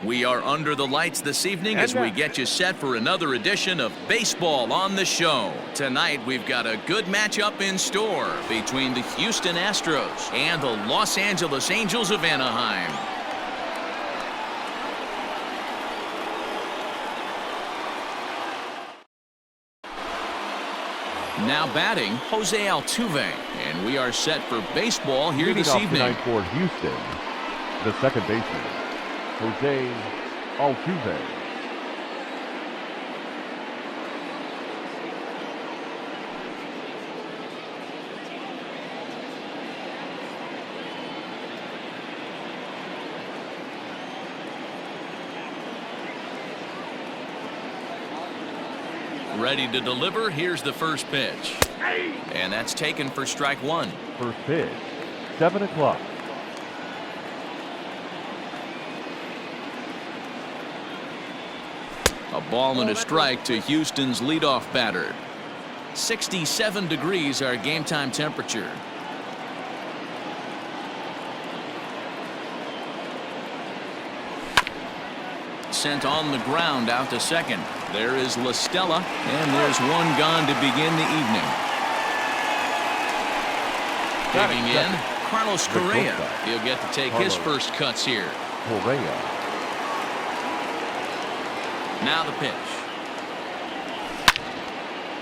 We are under the lights this evening as we get you set for another edition of Baseball on the Show. Tonight, we've got a good matchup in store between the Houston Astros and the Los Angeles Angels of Anaheim. Now batting, Jose Altuve, and we are set for baseball here this evening. Tonight for Houston, the second baseman, Jose Altuve. Ready to deliver. Here's the first pitch. And that's taken for strike one. First pitch, 7 o'clock. A ball and a strike to Houston's leadoff batter. 67 degrees our game time temperature. Sent on the ground out to second. There is La Stella, and there's one gone to begin the evening. Digging in, Carlos Correa. He'll get to take his first cuts here. Correa. Now the pitch.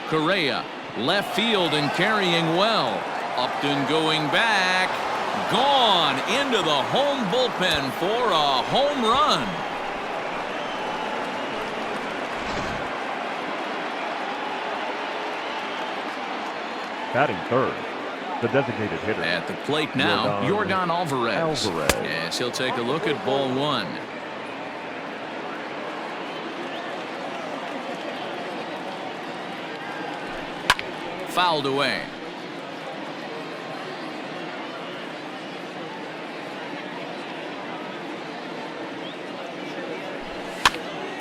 Correa, left field and carrying well. Upton going back. Gone into the home bullpen for a home run. Batting third, the designated hitter. At the plate now, Yordan Alvarez. Yes, he'll take a look at ball one. Fouled away.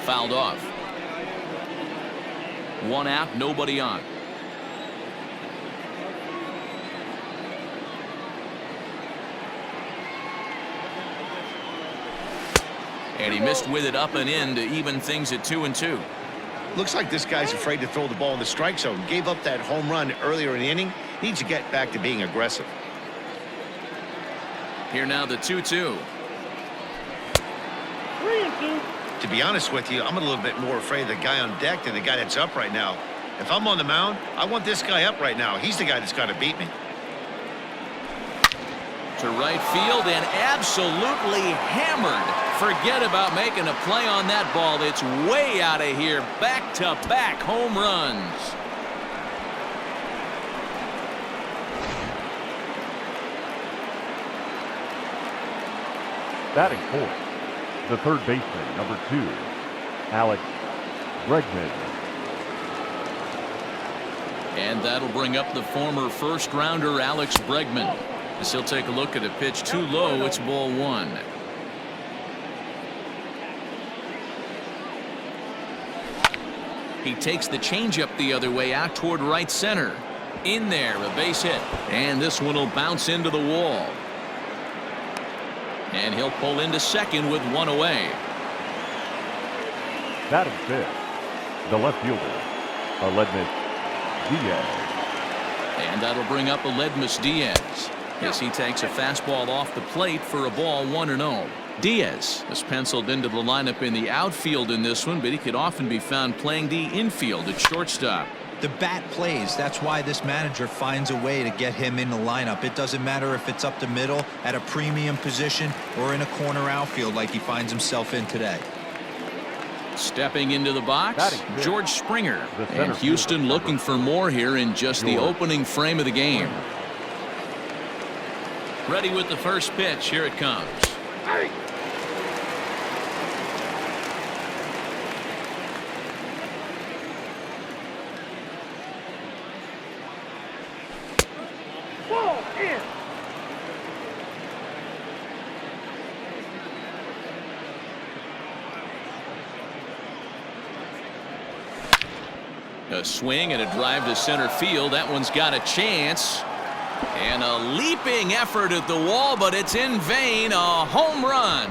Fouled off. One out, nobody on. And he missed with it up and in to even things at 2-2. Looks like this guy's afraid to throw the ball in the strike zone. Gave up that home run earlier in the inning. Needs to get back to being aggressive. Here now the 2-2. 3-2. To be honest with you, I'm a little bit more afraid of the guy on deck than the guy that's up right now. If I'm on the mound, I want this guy up right now. He's the guy that's got to beat me. To right field and absolutely hammered. Forget about making a play on that ball. It's way out of here. Back-to-back home runs. Batting fourth, the third baseman, number 2, Alex Bregman. And that'll bring up the former first-rounder Alex Bregman. As he'll take a look at a pitch too low. It's ball one. He takes the changeup the other way out toward right center. In there, a base hit. And this one will bounce into the wall. And he'll pull into second with one away. Batting fifth, the left fielder, Aledmys Diaz. And that'll bring up Aledmys Diaz. As he takes a fastball off the plate for a ball 1-0. Diaz is penciled into the lineup in the outfield in this one, but he could often be found playing the infield at shortstop. The bat plays. That's why this manager finds a way to get him in the lineup. It doesn't matter if it's up the middle at a premium position or in a corner outfield like he finds himself in today. Stepping into the box, George Springer. And Houston looking for more here in just the opening frame of the game. Ready with the first pitch. Here it comes. Ball in. A swing and a drive to center field. That one's got a chance. And a leaping effort at the wall, but it's in vain. A home run.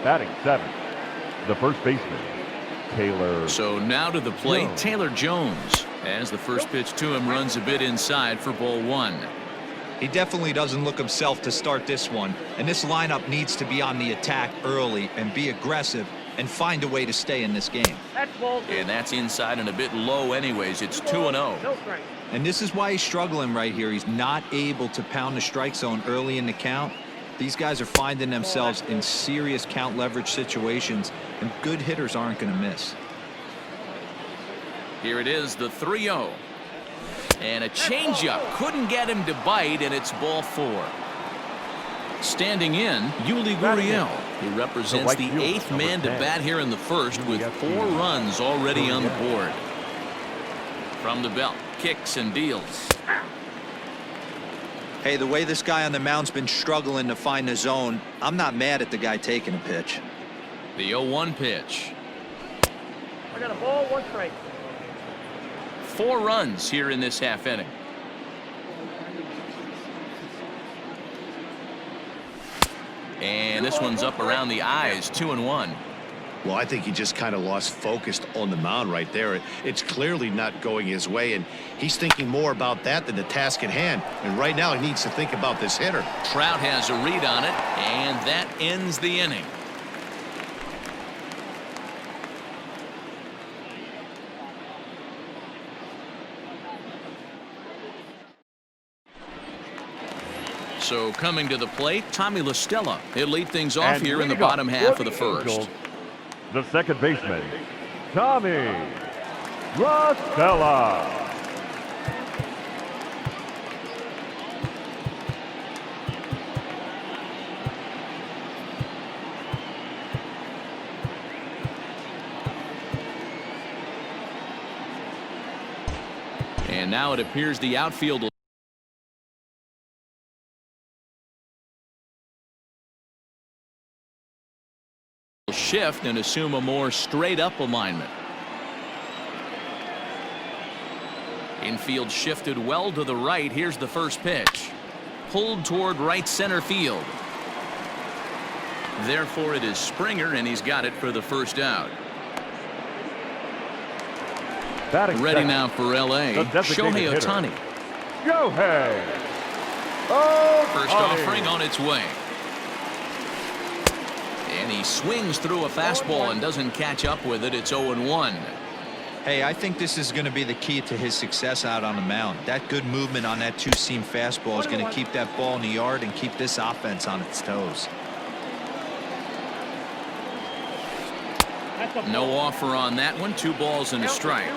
Batting seventh, the first baseman, Taylor. So now to the plate, Jones. Taylor Jones, as the first pitch to him runs a bit inside for ball one. He definitely doesn't look himself to start this one, and this lineup needs to be on the attack early and be aggressive and find a way to stay in this game. And that's inside and a bit low anyways. It's 2-0. And this is why he's struggling right here. He's not able to pound the strike zone early in the count. These guys are finding themselves in serious count leverage situations, and good hitters aren't going to miss. Here it is, the 3-0. And a changeup couldn't get him to bite, and it's ball four. Standing in, Yuli Gurriel. He represents the eighth man to bat here in the first with 4 runs already on the board. From the belt, kicks and deals. Hey, the way this guy on the mound's been struggling to find the zone, I'm not mad at the guy taking a pitch. The 0-1 pitch. I got a ball, 1 strike. 4 runs here in this half inning. And this one's up around the eyes, 2-1. Well, I think he just kind of lost focus on the mound right there. It's clearly not going his way, and he's thinking more about that than the task at hand. And right now, he needs to think about this hitter. Trout has a read on it, and that ends the inning. So coming to the plate, Tommy La Stella. He'll lead things off And here in the leading bottom off half for of the the first. Angels, the second baseman, Tommy La Stella. And now it appears the outfield will shift and assume a more straight up alignment. Infield shifted well to the right. Here's the first pitch. Pulled toward right center field. Therefore it is Springer, and he's got it for the first out. Batting Ready second, now for LA, the designated Shohei hitter, Ohtani. Shohei Ohtani. First offering on its way. And he swings through a fastball and doesn't catch up with it. It's 0-1. Hey, I think this is going to be the key to his success out on the mound. That good movement on that two-seam fastball is going to keep that ball in the yard and keep this offense on its toes. No offer on that one. 2 balls and a strike.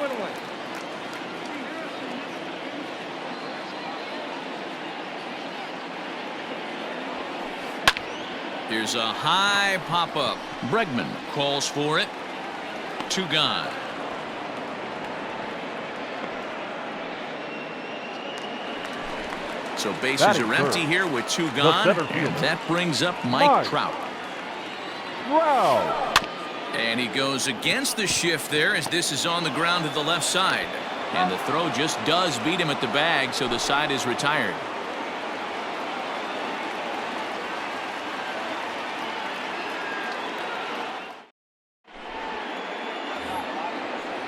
Here's a high pop-up. Bregman calls for it. 2 gone. So bases Batting are empty third, here with 2 the gone. center And fielder, that brings up Mike Trout. Trout. And he goes against the shift there as this is on the ground to the left side. And the throw just does beat him at the bag, so the side is retired.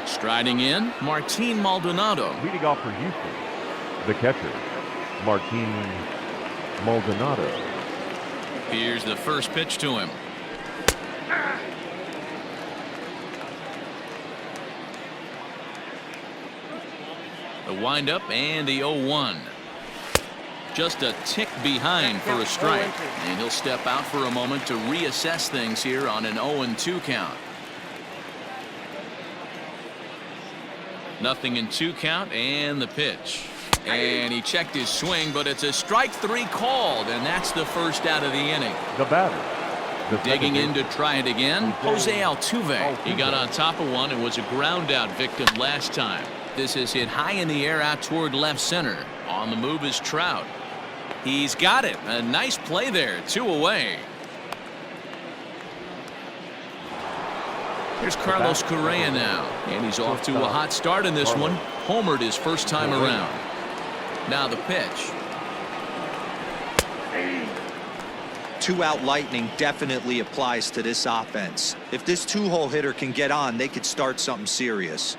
Striding in, Martin Maldonado. Leading off for Houston, the catcher, Martin Maldonado. Here's the first pitch to him. The windup and the 0-1. Just a tick behind for a strike. And he'll step out for a moment to reassess things here on an 0-2 count. Nothing in 2 count, and the pitch. And he checked his swing, but it's a strike 3 called, and that's the first out of the inning. The batter, the Digging in second to try it again, Jose Altuve. He got on top of one and was a ground out victim last time. This is hit high in the air out toward left center. On the move is Trout. He's got it. A nice play there. 2 away. Here's Carlos Correa now, and he's off to a hot start in this one. Homered his first time around. Now the pitch. 2-out lightning definitely applies to this offense. If this 2-hole hitter can get on, they could start something serious.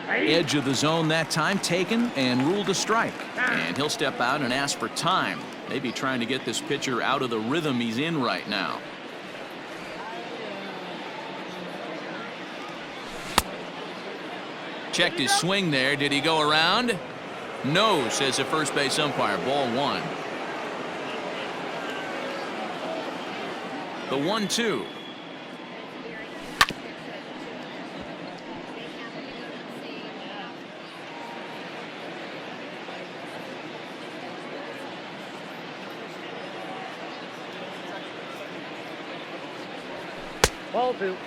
Edge of the zone that time taken and ruled a strike. And he'll step out and ask for time. Maybe trying to get this pitcher out of the rhythm he's in right now. Checked his swing there. Did he go around? No, says the first base umpire. Ball 1. The 1-2. Ball 2.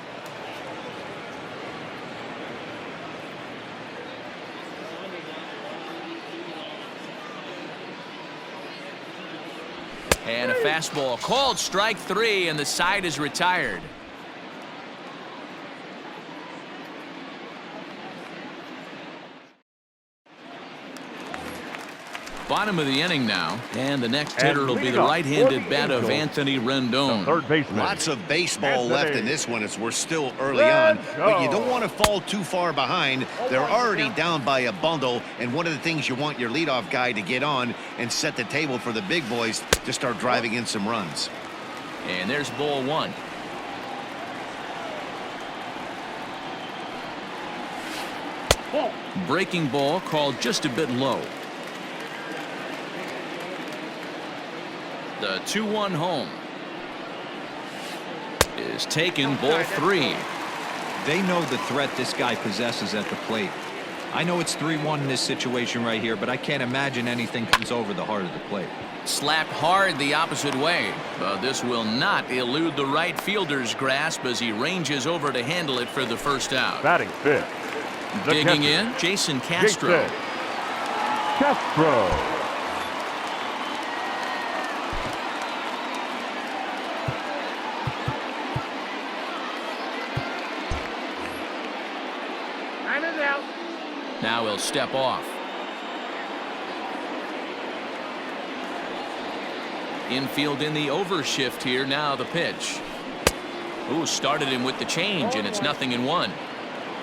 And a fastball called strike 3, and the side is retired. Bottom of the inning now, and the next hitter will be the right-handed bat of Anthony Rendon. Third baseman. Lots of baseball Anthony. left in this one as we're still early on, but you don't want to fall too far behind. They're already down by a bundle, and one of the things you want your leadoff guy to get on and set the table for the big boys to start driving in some runs. And there's ball 1. Breaking ball called just a bit low. The 2-1 home is taken. Ball 3. They know the threat this guy possesses at the plate. I know it's 3-1 in this situation right here, but I can't imagine anything comes over the heart of the plate. Slapped hard the opposite way, but this will not elude the right fielder's grasp as he ranges over to handle it for the first out. Batting fifth. The Digging catcher, in, Jason Castro. Jason Castro. Time is out. Now he'll step off. Infield in the overshift here. Now the pitch. Ooh, started him with the change, and it's 0-1.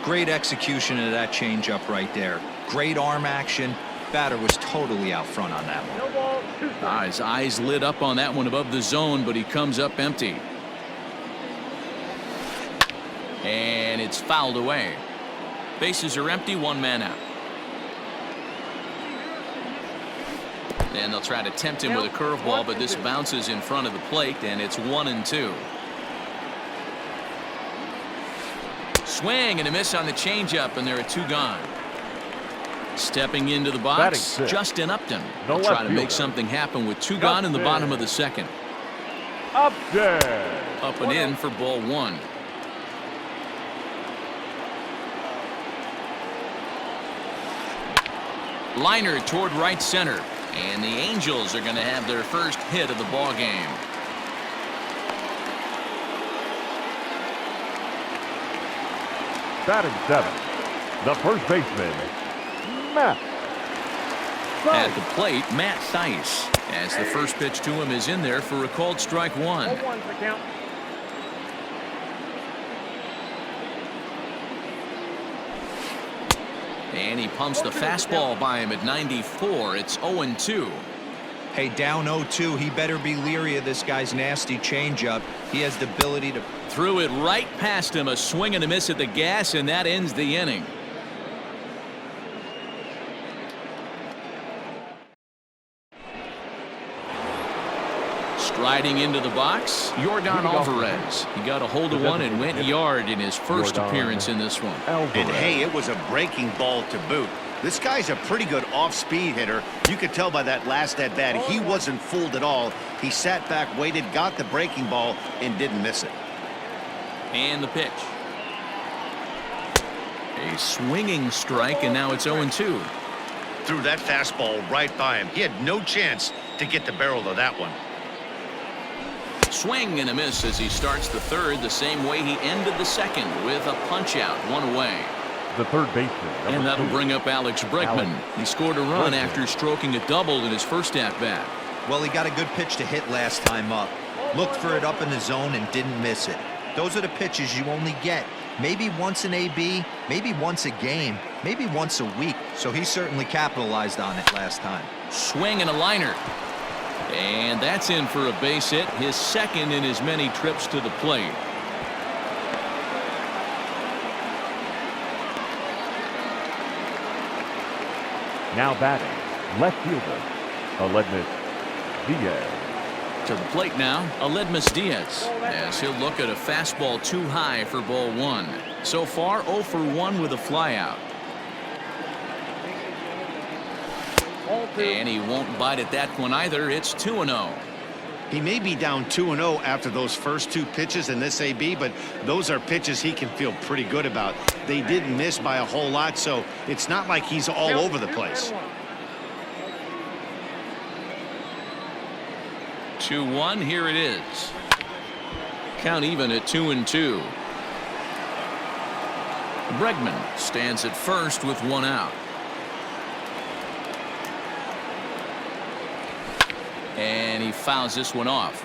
Great execution of that changeup right there. Great arm action. Batter was totally out front on that one. No ball, 2 strikes. His eyes lit up on that one above the zone, but he comes up empty. And it's fouled away. Bases are empty, 1 man out. And they'll try to tempt him with a curveball, but this bounces in front of the plate, and it's 1-2. Swing and a miss on the changeup, and there are 2 gone. Stepping into the box, Justin Upton. They'll try to make something happen with 2 gone in the bottom of the second. Upton. Up and in for ball 1. Liner toward right center, and the Angels are going to have their first hit of the ball game. Batting 7. The first baseman, Matt At the plate, Matt Theis, as the first pitch to him is in there for a called strike 1. 0-1 for count. And he pumps the fastball by him at 94. It's 0-2. Hey, down 0-2. He better be leery of this guy's nasty changeup. He has the ability to. Threw it right past him. A swing and a miss at the gas, and that ends the inning. Striding into the box, Yordan Alvarez. He got a hold of one and went yard in his first appearance in this one. And hey, it was a breaking ball to boot. This guy's a pretty good off-speed hitter. You could tell by that last at-bat he wasn't fooled at all. He sat back, waited, got the breaking ball, and didn't miss it. And the pitch. A swinging strike, and now it's 0-2. Threw that fastball right by him. He had no chance to get the barrel of that one. Swing and a miss as he starts the third the same way he ended the second, with a punch out, 1 away. The third baseman. And that'll 2. bring up Alex Bregman. He scored a run after stroking a double in his first at bat. Well, he got a good pitch to hit last time up. Looked for it up in the zone and didn't miss it. Those are the pitches you only get maybe once in AB, maybe once a game, maybe once a week. So he certainly capitalized on it last time. Swing and a liner. And that's in for a base hit, his second in as many trips to the plate. Now batting, left fielder, Aledmus Diaz. To the plate now, Aledmus Diaz, as he'll look at a fastball too high for ball one. So far, 0 for 1 with a flyout. And he won't bite at that one either. It's 2-0. He may be down 2-0 after those first 2 pitches in this AB, but those are pitches he can feel pretty good about. They didn't miss by a whole lot, so it's not like he's all over the place. 2-1, here it is. Count even at 2-2. Bregman stands at first with 1 out. And he fouls this one off.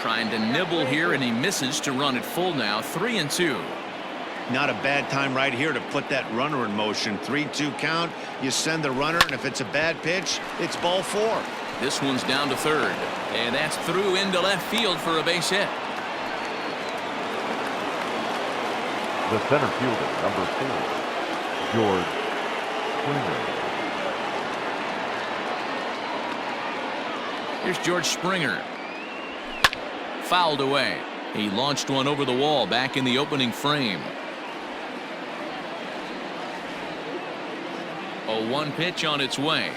Trying to nibble here, and he misses to run it full now. 3-2. Not a bad time right here to put that runner in motion. 3-2 count. You send the runner, and if it's a bad pitch, it's ball 4. This one's down to third, and that's through into left field for a base hit. The center fielder, number 4, George Springer. Here's George Springer. Fouled away. He launched one over the wall back in the opening frame. 0-1 pitch on its way.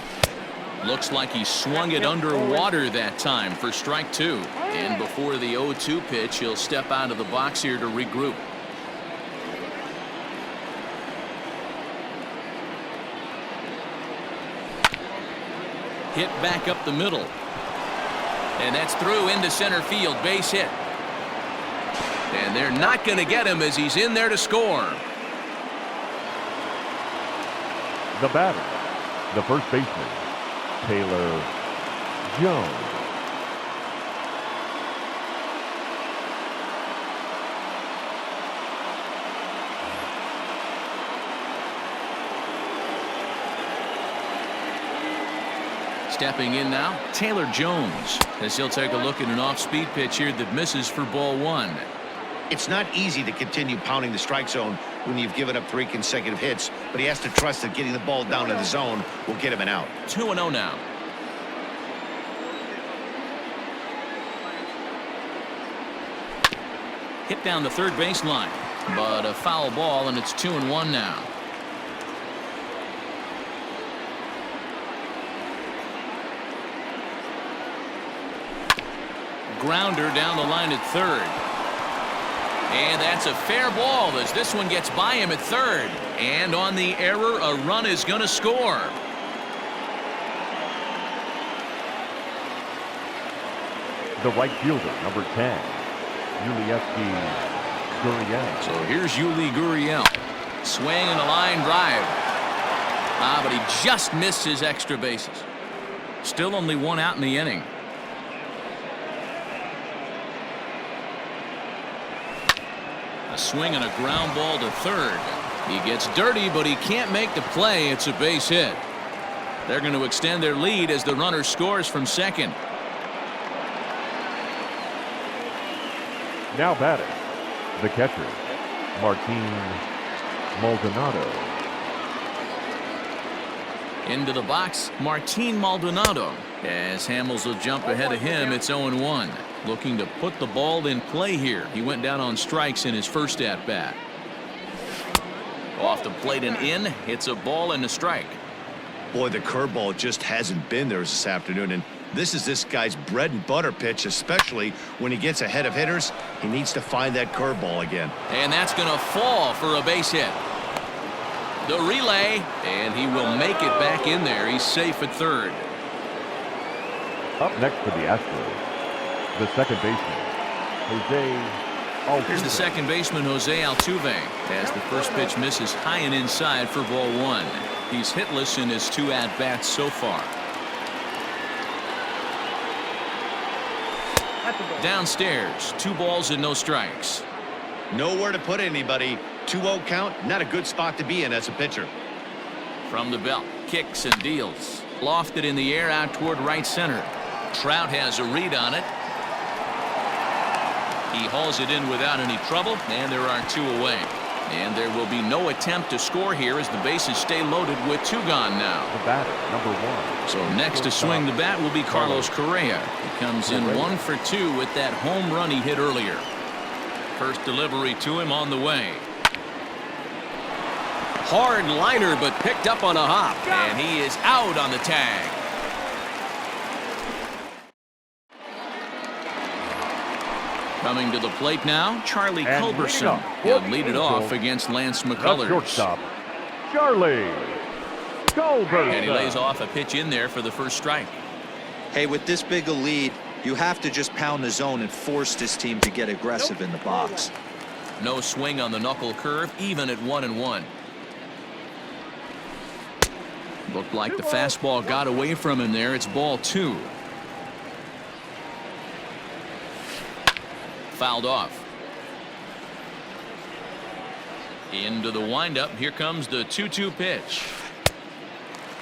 Looks like he swung it underwater that time for strike 2. And before the 0-2 pitch, he'll step out of the box here to regroup. Hit back up the middle. And that's through into center field. Base hit. And they're not going to get him as he's in there to score. The batter, the first baseman, Taylor Jones. Stepping in now, Taylor Jones, as he'll take a look at an off-speed pitch here that misses for ball 1. It's not easy to continue pounding the strike zone when you've given up 3 consecutive hits, but he has to trust that getting the ball down to the zone will get him an out. 2-0 now. Hit down the third baseline, but a foul ball, and it's 2-1 now. Grounder down the line at third. And that's a fair ball as this one gets by him at third. And on the error, a run is going to score. The right fielder, number 10, Yuli Gurriel. So here's Yuli Gurriel. Swing and a line drive. But he just missed his extra bases. Still only 1 out in the inning. A swing and a ground ball to third. He gets dirty, but he can't make the play. It's a base hit. They're going to extend their lead as the runner scores from second. Now batting, the catcher, Martin Maldonado. Into the box, Martin Maldonado. As Hamels will jump ahead of him, it's 0-1. Looking to put the ball in play here. He went down on strikes in his first at-bat. Off the plate and in. It's a ball and a strike. Boy, the curveball just hasn't been there this afternoon, and this is this guy's bread and butter pitch, especially when he gets ahead of hitters. He needs to find that curveball again. And that's going to fall for a base hit. The relay, and he will make it back in there. He's safe at third. Up next for the Astros, the second baseman, Jose Here's the second baseman, Jose Altuve, as the first pitch misses high and inside for ball 1. He's hitless in his 2 at-bats so far. Downstairs, 2 balls and no strikes. Nowhere to put anybody. 2-0 count, not a good spot to be in as a pitcher. From the belt, kicks and deals. Lofted in the air out toward right center. Trout has a read on it. He hauls it in without any trouble, and there are 2 away. And there will be no attempt to score here as the bases stay loaded with 2 gone now. The batter, number 1. So next to swing the bat will be Carlos Correa. He comes in 1 for 2 with that home run he hit earlier. First delivery to him on the way. Hard liner, but picked up on a hop, and he is out on the tag. Coming to the plate now, Charlie Culberson. He'll lead it off against Lance McCullers. Shortstop, Charlie Culberson. And he lays off a pitch in there for the first strike. Hey, with this big a lead, you have to just pound the zone and force this team to get aggressive in the box. No swing on the knuckle curve, even at 1-1. Looked like the fastball got away from him there. It's ball 2. Fouled off. Into the windup. Here comes the 2-2 pitch.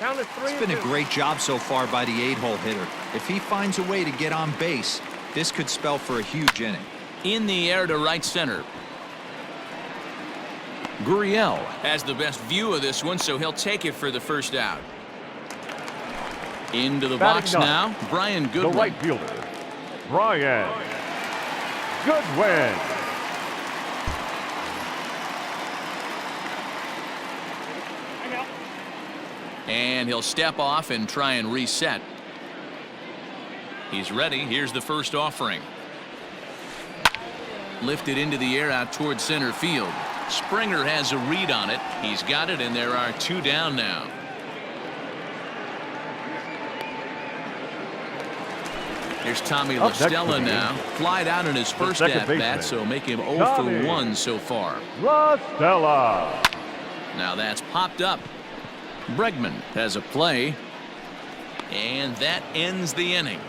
It's been a great job so far by the 8-hole hitter. If he finds a way to get on base, this could spell for a huge inning. In the air to right center. Gurriel has the best view of this one, so he'll take it for the first out. Into the box now, Brian Goodwin. The right fielder, Brian Goodwin. And he'll step off and try and reset. He's ready. Here's the first offering. Lifted into the air out towards center field. Springer has a read on it. He's got it, and there are 2 down now. Here's Tommy La Stella now. Flied out in his first at-bat, so make him 0 for 1 so far. La Stella. Now that's popped up. Bregman has a play, and that ends the inning.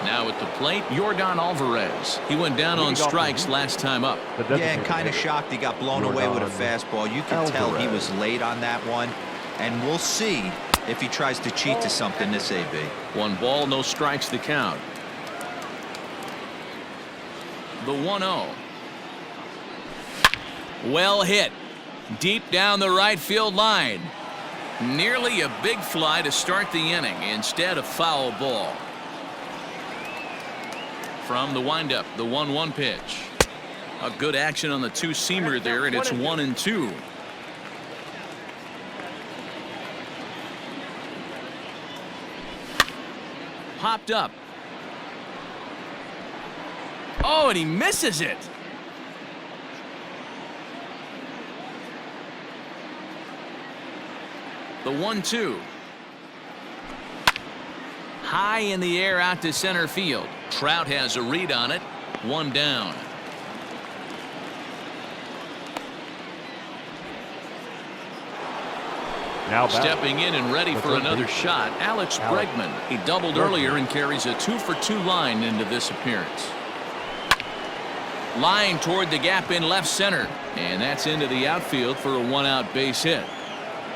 Now at the plate, Yordan Alvarez. He went down on strikes last time up. Yeah, kind of shocked he got blown away with a fastball. You can tell he was late on that one, and we'll see if he tries to cheat to something this AB. 1 ball, no strikes the count. The 1-0. Well hit. Deep down the right field line. Nearly a big fly to start the inning. Instead, a foul ball. From the windup, the 1-1 pitch. A good action on the 2-seamer there, and it's 1-2. Popped up. Oh, and he misses it. The 1-2. High in the air out to center field. Trout has a read on it. 1 down. Now stepping in and ready for another shot, Alex Bregman. He doubled earlier and carries a 2-for-2 line into this appearance. Line toward the gap in left center, and that's into the outfield for a 1-out base hit.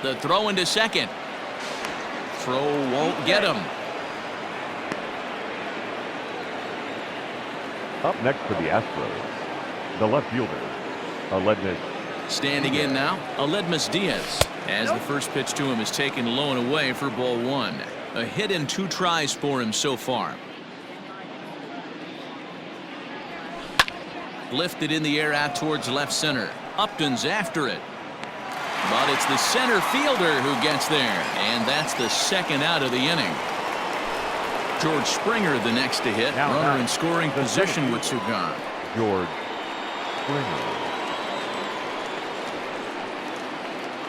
The throw into second. Throw won't get him. Up next for the Astros, the left fielder, Aledmys. Standing in now, Aledmys Diaz, as the first pitch to him is taken low and away for ball 1. A hit in 2 tries for him so far. Lifted in the air out towards left center. Upton's after it. But it's the center fielder who gets there, and that's the second out of the inning. George Springer the next to hit. Runner in scoring position with 2 gone. George Springer.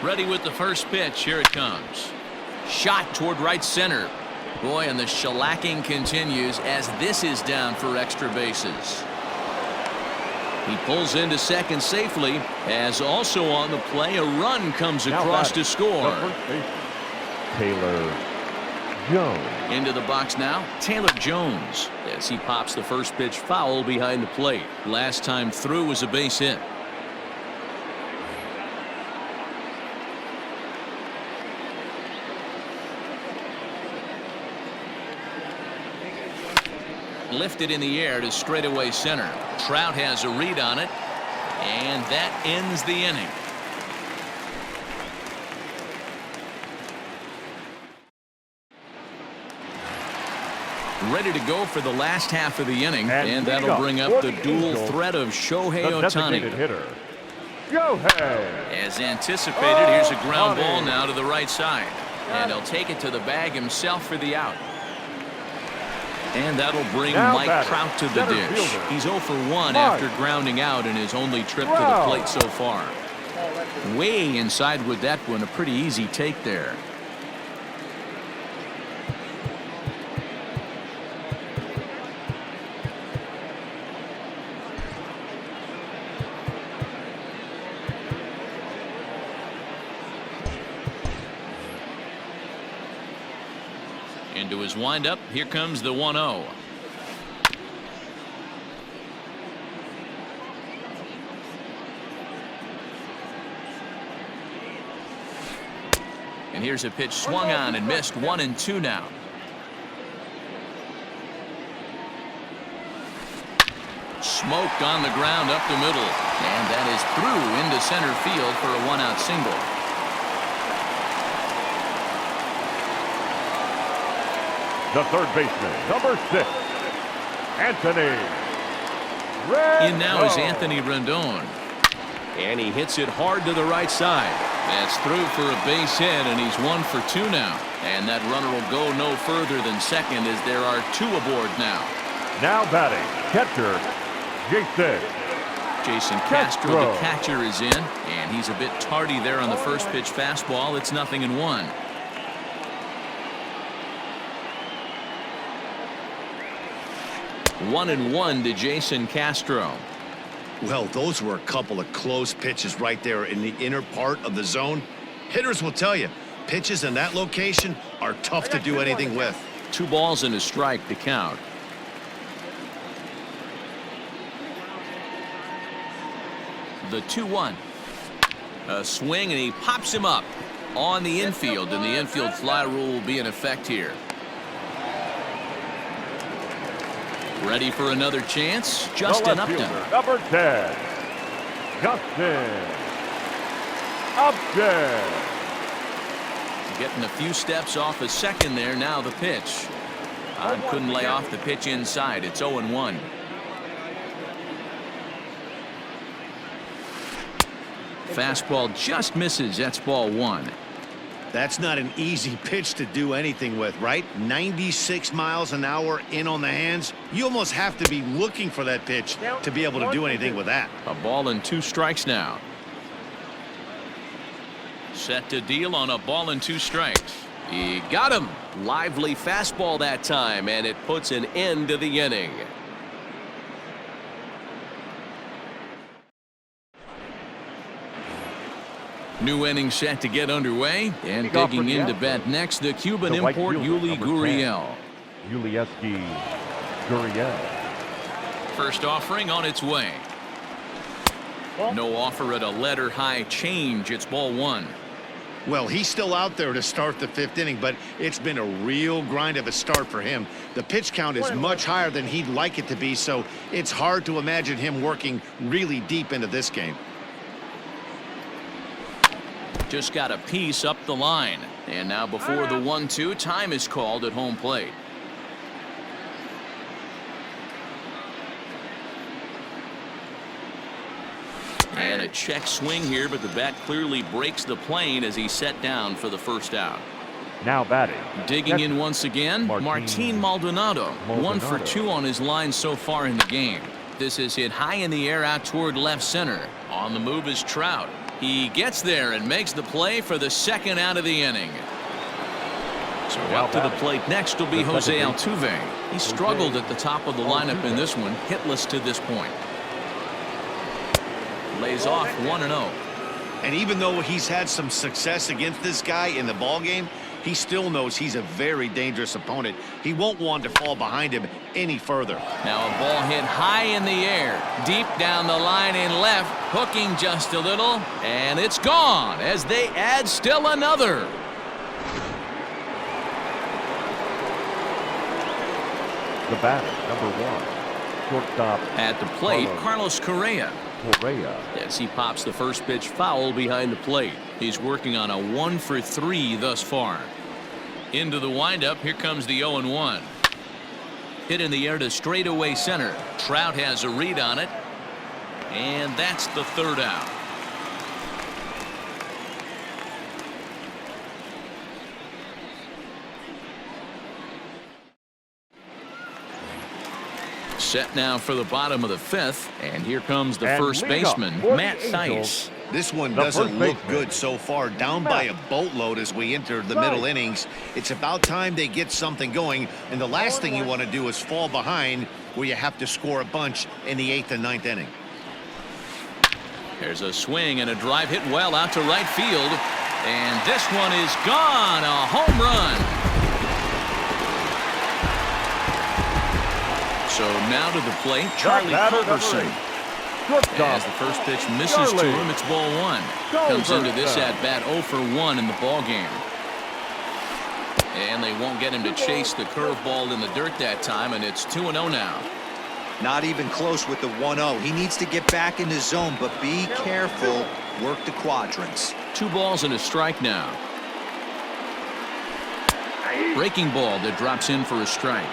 Ready with the first pitch. Here it comes. Shot toward right center. Boy, and the shellacking continues as this is down for extra bases. He pulls into second safely, as also on the play a run comes across to score. Taylor Jones. Into the box now, Taylor Jones, as he pops the first pitch foul behind the plate. Last time through was a base hit. Lifted in the air to straightaway center. Trout has a read on it, and that ends the inning. Ready to go for the last half of the inning, and that'll bring up the dual threat of Shohei Ohtani. Hitter, Shohei. As anticipated, here's a ground ball now to the right side, and he'll take it to the bag himself for the out. And that'll bring Mike Trout to the dish. He's 0 for 1 after grounding out in his only trip to the plate so far. Way inside with that one, a pretty easy take there. Into his windup, here comes the 1-0. And here's a pitch swung on and missed. 1-2 now. Smoked on the ground up the middle, and that is through into center field for a 1-out single. The third baseman, number 6, Anthony Rendon. In now is Anthony Rendon, and he hits it hard to the right side. That's through for a base hit, and he's 1 for 2 now. And that runner will go no further than second as there are 2 aboard now. Now batting, catcher Jason Castro, the catcher, is in, and he's a bit tardy there on the first pitch fastball. It's 0-1. One and 1 to Jason Castro. Well, those were a couple of close pitches right there in the inner part of the zone. Hitters will tell you, pitches in that location are tough to do anything with. 2 balls and a strike to count. The 2-1. A swing, and he pops him up on the infield, and the infield fly rule will be in effect here. Ready for another chance. Justin Upton. Number 10, Justin Upton. Getting a few steps off a second there. Now the pitch. Couldn't lay off the pitch inside. It's 0-1. Fastball just misses. That's ball 1. That's not an easy pitch to do anything with, right? 96 miles an hour in on the hands. You almost have to be looking for that pitch to be able to do anything with that. A ball and 2 strikes now. Set to deal on a ball and 2 strikes. He got him. Lively fastball that time, and it puts an end to the inning. New inning set to get underway, and digging into bat next, the Cuban import Yuli Gurriel. Yulieski Gurriel. First offering on its way. No offer at a letter high change. It's ball 1. Well, he's still out there to start the 5th inning, but it's been a real grind of a start for him. The pitch count is much higher than he'd like it to be, so it's hard to imagine him working really deep into this game. Just got a piece up the line, and now before the 1-2, time is called at home plate. And a check swing here, but the bat clearly breaks the plane as he's set down for the first out. Now batting. Digging in once again, Martin Maldonado. 1 for 2 on his line so far in the game. This is hit high in the air out toward left center. On the move is Trout. He gets there and makes the play for the second out of the inning. So up to the plate next will be Jose Altuve. He struggled at the top of the lineup in this one, hitless to this point. Lays off 1-0. And even though he's had some success against this guy in the ball game, he still knows he's a very dangerous opponent. He won't want to fall behind him any further. Now a ball hit high in the air, deep down the line in left, hooking just a little, and it's gone as they add still another. The batter, number 1, shortstop. At the plate, Carlos Correa. As he pops the first pitch foul behind the plate. He's working on a 1-for-3 thus far. Into the windup, here comes the 0-1. Hit in the air to straightaway center. Trout has a read on it. And that's the third out. Set now for the bottom of the fifth, and here comes the first baseman, Matt Thaiss. This one doesn't look good so far. Down by a boatload as we enter the middle innings. It's about time they get something going, and the last thing you want to do is fall behind where you have to score a bunch in the 8th and 9th inning. There's a swing and a drive hit well out to right field, and this one is gone. A home run. So now to the plate, Charlie Culberson. As the first pitch misses to him, it's ball 1. Comes into this at-bat 0-for-1 in the ball game. And they won't get him to chase the curveball in the dirt that time, and it's 2-0 now. Not even close with the 1-0. He needs to get back in the zone, but be careful. Work the quadrants. 2 balls and a strike now. Breaking ball that drops in for a strike.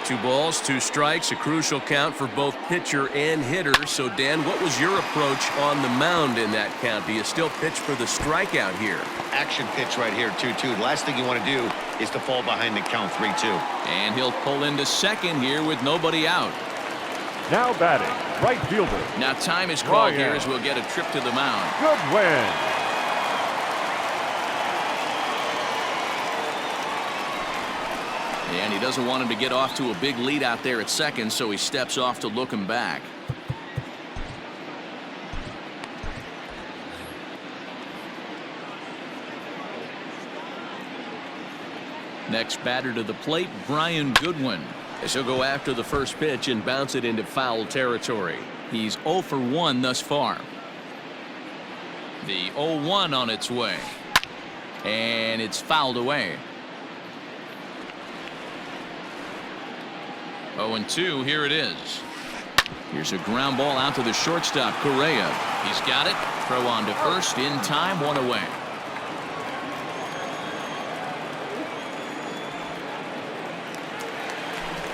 2 balls, 2 strikes, a crucial count for both pitcher and hitter. So, Dan, what was your approach on the mound in that count? Do you still pitch for the strikeout here? Action pitch right here, 2-2. The last thing you want to do is to fall behind the count 3-2. And he'll pull into second here with nobody out. Now batting, right fielder. Now time is called here as we'll get a trip to the mound. Good win. And he doesn't want him to get off to a big lead out there at second, so he steps off to look him back. Next batter to the plate, Brian Goodwin. As he'll go after the first pitch and bounce it into foul territory. He's 0-for-1 thus far. The 0-1 on its way. And it's fouled away. 0-2, here it is. Here's a ground ball out to the shortstop, Correa. He's got it. Throw on to first, in time, 1 away.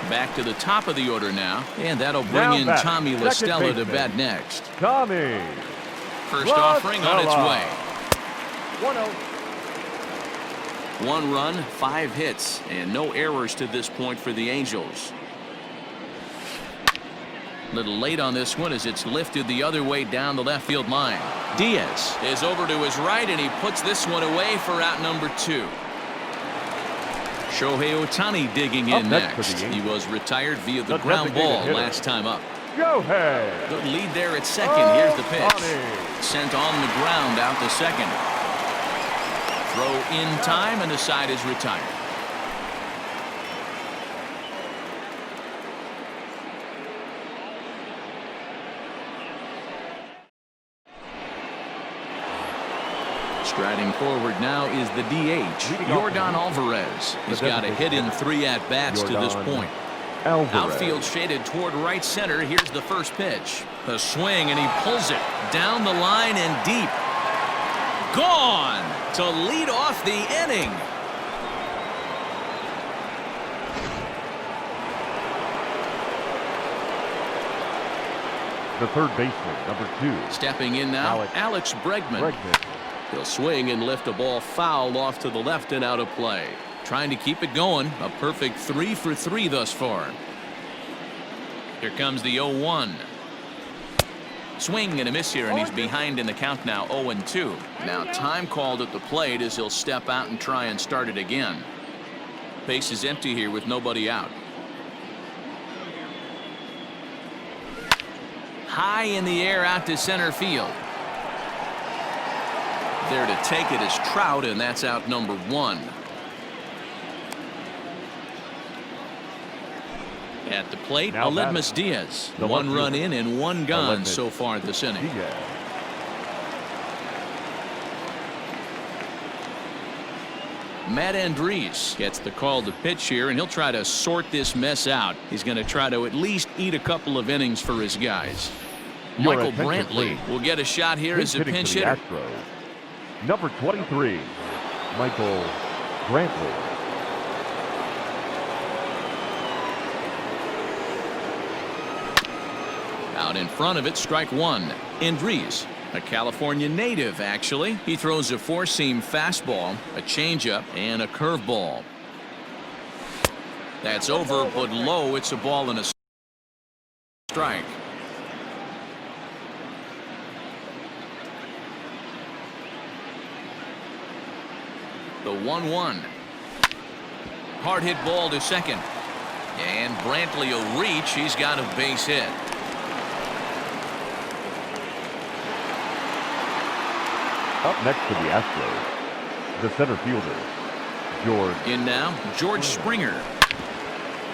Back to the top of the order now, and that'll bring in Tommy La Stella to bat next. Tommy. First offering on its way. 1-0. 1 run, 5 hits, and no errors to this point for the Angels. Little late on this one as it's lifted the other way down the left field line. Diaz is over to his right, and he puts this one away for out number 2. Shohei Ohtani digging in next. He was retired via the ground ball last time up. Shohei. Good lead there at second. Here's the pitch. Sent on the ground out to second. Throw in time, and the side is retired. Striding forward now is the DH, Yordan Alvarez. He's got a hit in 3 at-bats to this point. Outfield shaded toward right center. Here's the first pitch. A swing, and he pulls it down the line and deep. Gone to lead off the inning. The third baseman, number 2. Stepping in now, Alex Bregman. He'll swing and lift a ball foul off to the left and out of play. Trying to keep it going. A perfect 3 for 3 thus far. Here comes the 0-1. Swing and a miss here, and he's behind in the count now, 0-2. Now time called at the plate as he'll step out and try and start it again. Base is empty here with nobody out. High in the air out to center field. There to take it is Trout, and that's out number 1. At the plate, Aledmus Diaz. 1 run in and 1 gone so far this inning. Matt Andriese gets the call to pitch here, and he'll try to sort this mess out. He's going to try to at least eat a couple of innings for his guys. Michael Brantley will get a shot here as a pinch hitter. Number 23, Michael Brantley. Out in front of it, strike 1. Andriese, a California native, actually. He throws a 4-seam fastball, a changeup, and a curveball. That's over, but low. It's a ball and a strike. The 1-1. Hard hit ball to second. And Brantley will reach. He's got a base hit. Up next to the Astros, the center fielder, George. In now, George Springer.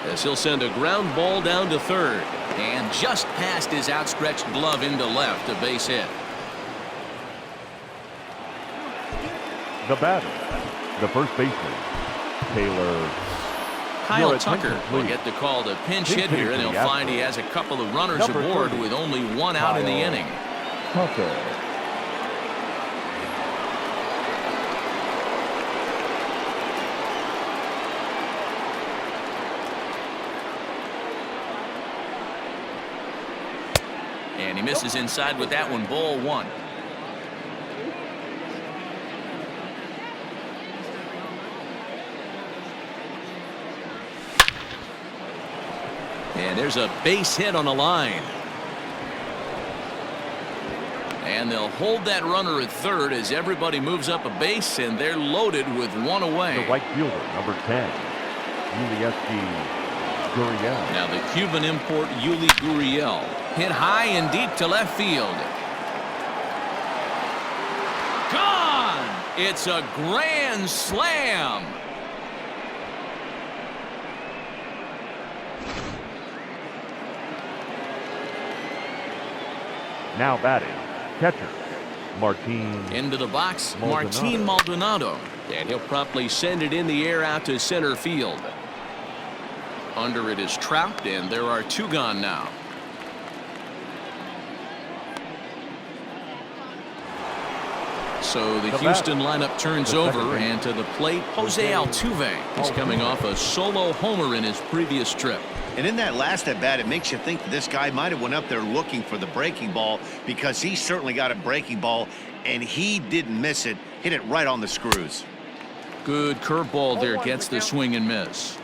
As he'll send a ground ball down to third. And just past his outstretched glove into left, a base hit. The batter, the first baseman, Taylor. Kyle Tucker will get the call to pinch hit here, and he'll find he has a couple of runners aboard with only 1 out in the inning. Tucker. And he misses inside with that one, ball 1. And there's a base hit on the line. And they'll hold that runner at third as everybody moves up a base, and they're loaded with 1 away. The right fielder, number 10, Yuli Gurriel. Now the Cuban import, Yuli Gurriel, hit high and deep to left field. Gone! It's a grand slam. Now batting, catcher, Martin. Into the box, Martin Maldonado. And he'll promptly send it in the air out to center field. Under it is Trout, and there are 2 gone now. So the Houston lineup turns over, and to the plate, Jose Altuve. He's coming off a solo homer in his previous trip. And in that last at bat, it makes you think that this guy might have went up there looking for the breaking ball, because he certainly got a breaking ball, and he didn't miss it. Hit it right on the screws. Good curveball there, gets the swing and miss.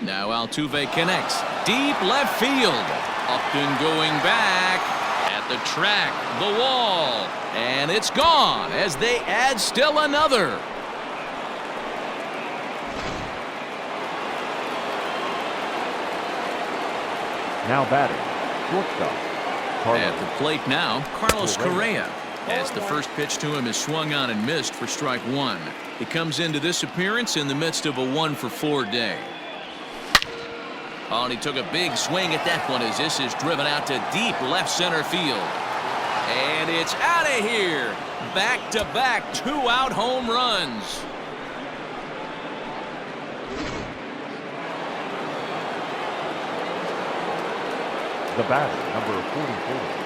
Now Altuve connects. Deep left field. Upton going back. At the track, the wall. And it's gone as they add still another. Now batting, shortstop. At the plate now, Carlos Correa. As the first pitch to him is swung on and missed for strike 1. He comes into this appearance in the midst of a 1-for-4 day. Oh, and he took a big swing at that one as this is driven out to deep left center field. And it's out of here. Back-to-back 2-out home runs. The batter, number 44.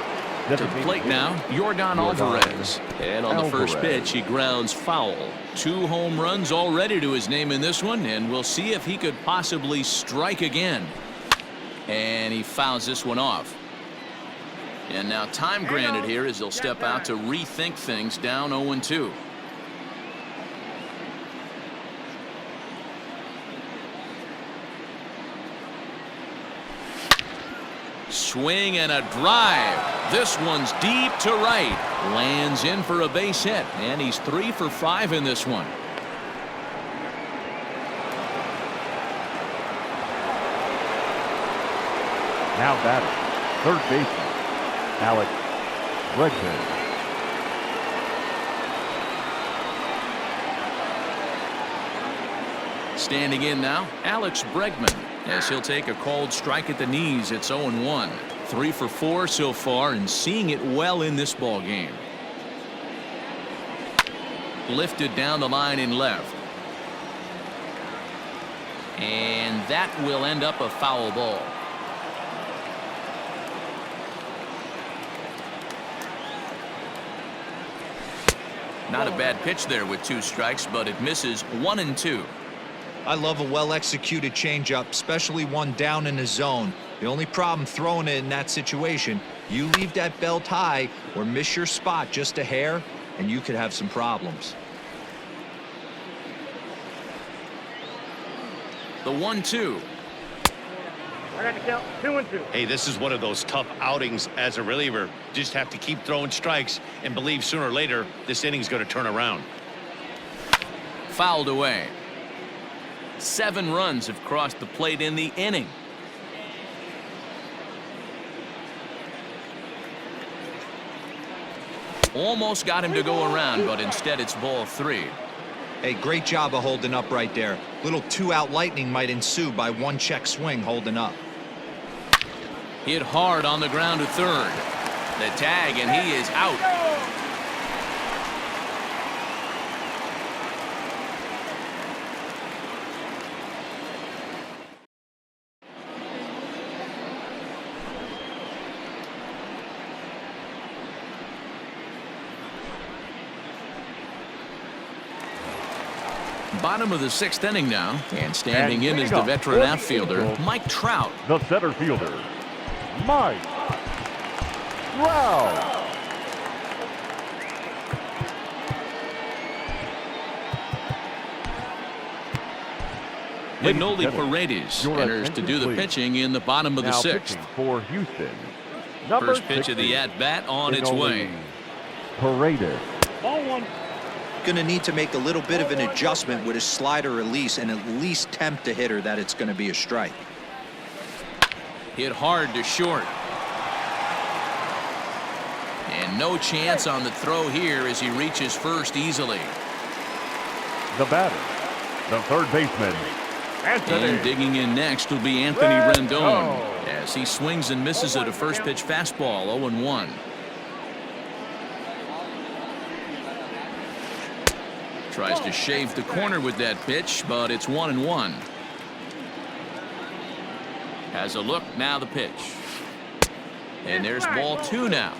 To the plate now, Yordan Alvarez. And on the first pitch, he grounds foul. 2 home runs already to his name in this one, and we'll see if he could possibly strike again. And he fouls this one off. And now time granted here as he'll step out to rethink things, down 0-2. Swing and a drive. This one's deep to right. Lands in for a base hit, and he's 3 for 5 in this one. Now batting, third baseman, Alex Bregman. Standing in now, Alex Bregman, as he'll take a called strike at the knees. It's 0-1. 3 for 4 so far, and seeing it well in this ball game. Lifted down the line in left. And that will end up a foul ball. Not a bad pitch there with 2 strikes, but it misses 1-2. I love a well-executed changeup, especially one down in the zone. The only problem throwing it in that situation, you leave that belt high or miss your spot just a hair, and you could have some problems. The 1-2. I got to count 2-2. Hey, this is one of those tough outings as a reliever. Just have to keep throwing strikes and believe sooner or later this inning's going to turn around. Fouled away. 7 runs have crossed the plate in the inning. Almost got him to go around, but instead it's ball 3. Hey, great job of holding up right there. Little 2-out lightning might ensue by 1 check swing holding up. Hit hard on the ground to third. The tag, and he is out. Bottom of the 6th inning now, and standing in is the veteran outfielder, Mike Trout. The center fielder, Mike Trout. Ignoli Paredes enters to do the pitching in the bottom of the 6th. For Houston, First pitch of the at-bat on its way. Paredes. Ball 1. Going to need to make a little bit of an adjustment with his slider release and at least tempt the hitter that it's going to be a strike. Hit hard to short. And no chance on the throw here as he reaches first easily. The batter, the third baseman, Anthony. And digging in next will be Anthony Rendon as he swings and misses at a first pitch fastball. 0-1. Tries to shave the corner with that pitch, but it's 1-1. Has a look, now the pitch. And there's ball 2 now.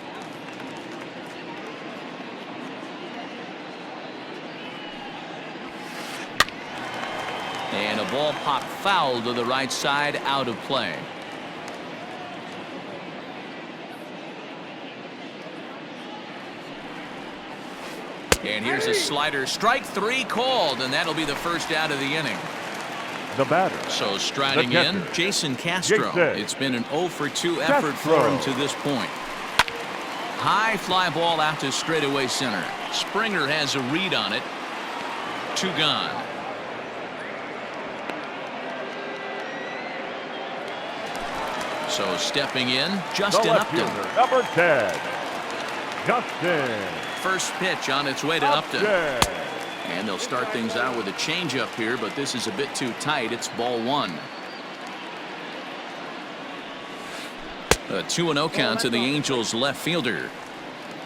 And a ball popped foul to the right side, out of play. And here's a slider, strike 3 called, and that'll be the first out of the inning. The batter. So striding in, Jason Castro. It's been an 0 for 2 effort for him to this point. High fly ball out to straightaway center. Springer has a read on it. 2 gone. So stepping in, Justin Upton. Number 10, Justin. First pitch on its way to Upton. And they'll start things out with a changeup here, but this is a bit too tight. It's ball 1. A 2-0 count to the Angels left fielder.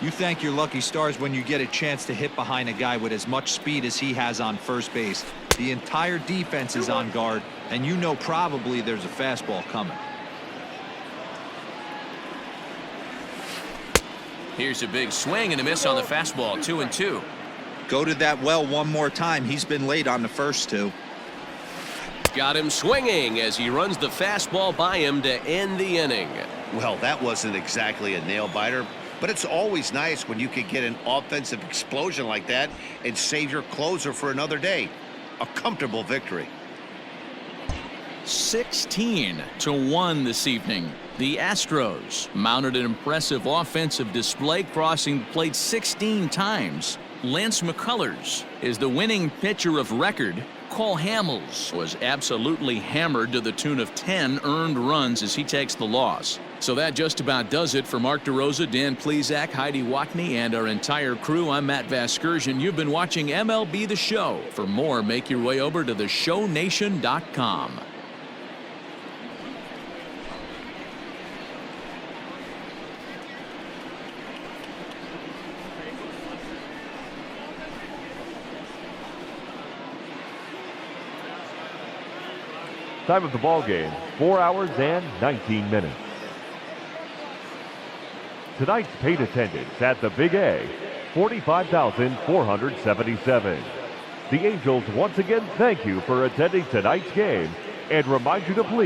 You thank your lucky stars when you get a chance to hit behind a guy with as much speed as he has on first base. The entire defense is on guard, and you know probably there's a fastball coming. Here's a big swing and a miss on the fastball. 2-2. Go to that well one more time. He's been late on the first 2. Got him swinging as he runs the fastball by him to end the inning. Well, that wasn't exactly a nail-biter, but it's always nice when you can get an offensive explosion like that and save your closer for another day. A comfortable victory. 16-1 this evening. The Astros mounted an impressive offensive display, crossing the plate 16 times. Lance McCullers is the winning pitcher of record. Cole Hamels was absolutely hammered to the tune of 10 earned runs as he takes the loss. So that just about does it for Mark DeRosa, Dan Plesac, Heidi Wackney, and our entire crew. I'm Matt Vasgersian. You've been watching MLB The Show. For more, make your way over to theshownation.com. Time of the ball game, 4 hours and 19 minutes. Tonight's paid attendance at the Big A, 45,477. The Angels once again thank you for attending tonight's game and remind you to please